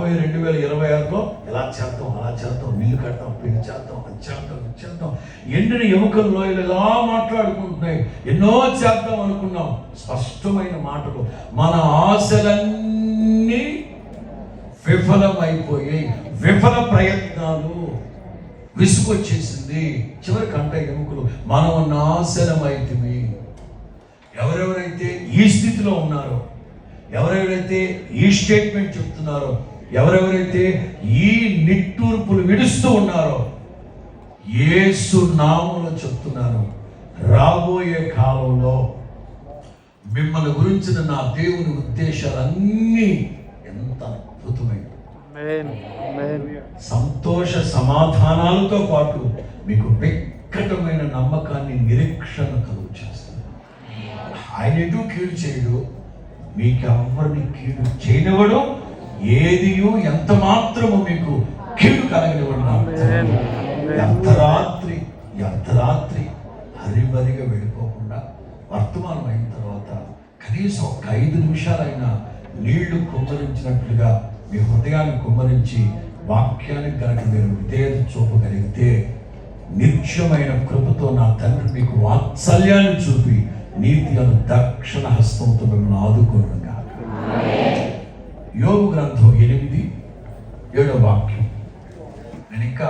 రాబోయే 2026లో ఎలా చేద్దాం, అలా చేద్దాం, ఇల్లు కడతాం, పెళ్లి చేద్దాం, అది చేద్దాం, ఇది చేద్దాం. ఎండిన ఎముకల లోయలు ఎలా మాట్లాడుకుంటున్నాయి. ఎన్నో చేద్దాం అనుకున్నాం. స్పష్టమైన మాటలు, మన ఆశలన్నీ విఫలమైపోయాయి. విఫల ప్రయత్నాలు, విసుగొచ్చేసింది. చివరికి కంట ఎముకలు మనం నాశనమైతిమి. ఎవరెవరైతే ఈ స్థితిలో ఉన్నారో, ఎవరెవరైతే ఈ స్టేట్మెంట్ చెప్తున్నారో, ఎవరెవరైతే ఈ నిట్టూర్పులు విడుస్తూ ఉన్నారో, యేసు నామములో చెప్తున్నాను, రాబోయే కాలంలో మిమ్మల్ని గురించిన నా దేవుని ఉద్దేశాలన్నీ ఎంత అద్భుతమైనవి. సంతోష సమాధానాలతో పాటు మీకు వెక్కటమైన నమ్మకాన్ని, నిరీక్షణ కలుగు చేస్తారు. ఆయన ఎటు కీడు చేయడు, మీకు ఎవరిని కీడు చేయనివ్వడు, ఏది ఎంత మాత్రము మీకు కీడు కలగనివ్వడు. అర్ధరాత్రి హరిబరిగా వెళ్ళిపోకుండా వర్తమానం అయిన తర్వాత కనీసం ఒక 5 నిమిషాలైనా నీళ్లు కుమ్మరించినట్లుగా మీ హృదయాన్ని కుమ్మరించి వాక్యానికి కనుక మీరు విధేయత చూపగలిగితే, నిత్యమైన కృపతో నా తండ్రి మీకు వాత్సల్యాన్ని చూపి నీతి అను దక్షిణ హస్తంతో మిమ్మల్ని ఆదుకోనుగా. యోబు గ్రంథం 8:7 వాక్యం. నేను ఇంకా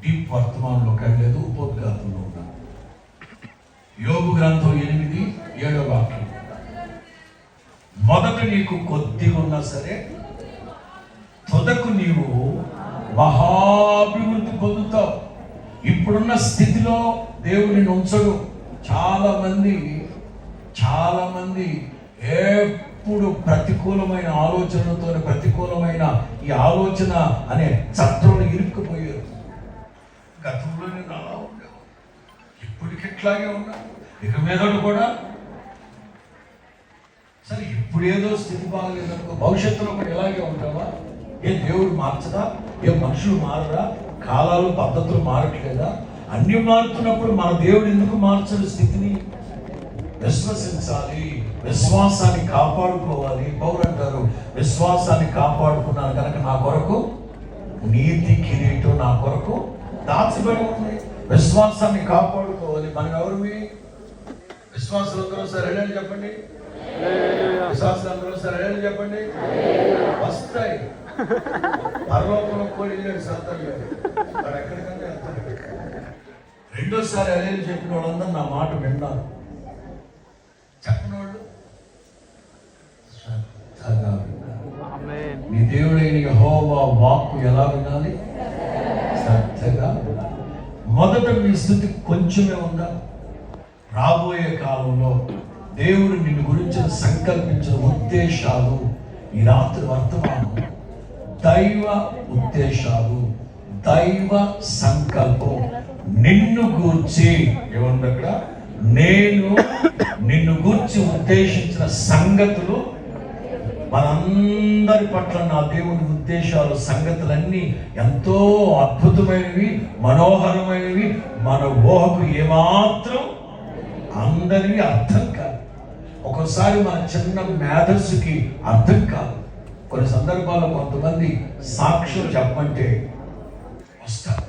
డీప్ వర్తమానంలో కడలేదు, ఉపోద్ఘాతంలో ఉన్నాను. యోబు గ్రంథం 8:7 వాక్యం. మొదట నీకు కొద్దిగా ఉన్నా సరే, తొదకు నీవు మహాభివృద్ధి పొందుతావు. ఇప్పుడున్న స్థితిలో దేవుడిని ఉంచడు. చాలా మంది ఎప్పుడు ప్రతికూలమైన ఆలోచనలతో, ప్రతికూలమైన ఈ ఆలోచన అనే చట్టంలో ఇరుక్కుపోయారు. గతంలో నేను అలా ఉండేవు, ఇప్పటికి ఇట్లాగే ఉన్నా, ఇక మీదట కూడా సరే. ఇప్పుడు ఏదో స్థితి బాగలేదనుకో, భవిష్యత్తులో కూడా ఇలాగే ఉంటావా? ఏ దేవుడు మార్చదా? ఏ మనుషులు మారరా? కాలాలు పద్ధతులు మారట్లేదా? అన్ని మారుతున్నప్పుడు మన దేవుడు ఎందుకు మార్చని స్థితిని? విశ్వసించాలి, విశ్వాసాన్ని కాపాడుకోవాలి. పౌలు అంటారు, విశ్వాసాన్ని కాపాడుకున్నాను కనుక నా కొరకు నీతి కిరీటం నా కొరకు దాచబడి ఉంది. విశ్వాసాన్ని కాపాడుకోవాలి. మనం ఎవరివి? విశ్వాసులందరూ సరే చెప్పండి. విశ్వాసులందరూ సరే చెప్పండి. వస్తాయి. పరలోకంలో కోడి శాతం లేదు, వాడు ఎక్కడికన్నా వెళ్తాడు. రెండోసారి అలేలు చెప్పిన వాళ్ళందరూ నా మాట విన్నారు. చెప్పిన వాళ్ళు శ్రద్ధగా విన్నారు. నీ దేవుడైన యెహోవా వాక్కు ఎలా వినాలి? శ్రద్ధగా వినాలి. మొదట మీ స్థితి కొంచెమే ఉందా? రాబోయే కాలంలో దేవుడు నిన్ను గురించి సంకల్పించిన ఉద్దేశాలు, ఈ రాత్రి వర్తమానం దైవ ఉద్దేశాలు, దైవ సంకల్పం. నిన్ను గూర్చి ఏముంది అక్కడ? నేను నిన్ను గూర్చి ఉద్దేశించిన సంగతులు, మనందరి పట్ల నా దేవుని ఉద్దేశాలు, సంగతులన్నీ ఎంతో అద్భుతమైనవి, మనోహరమైనవి. మన ఊహకు ఏమాత్రం అందరివి అర్థం కాదు. ఒక్కోసారి మన చిన్న మేధస్సుకి అర్థం కాదు. కొన్ని సందర్భాల్లో కొంతమంది సాక్ష్యం చెప్పమంటే వస్తారు.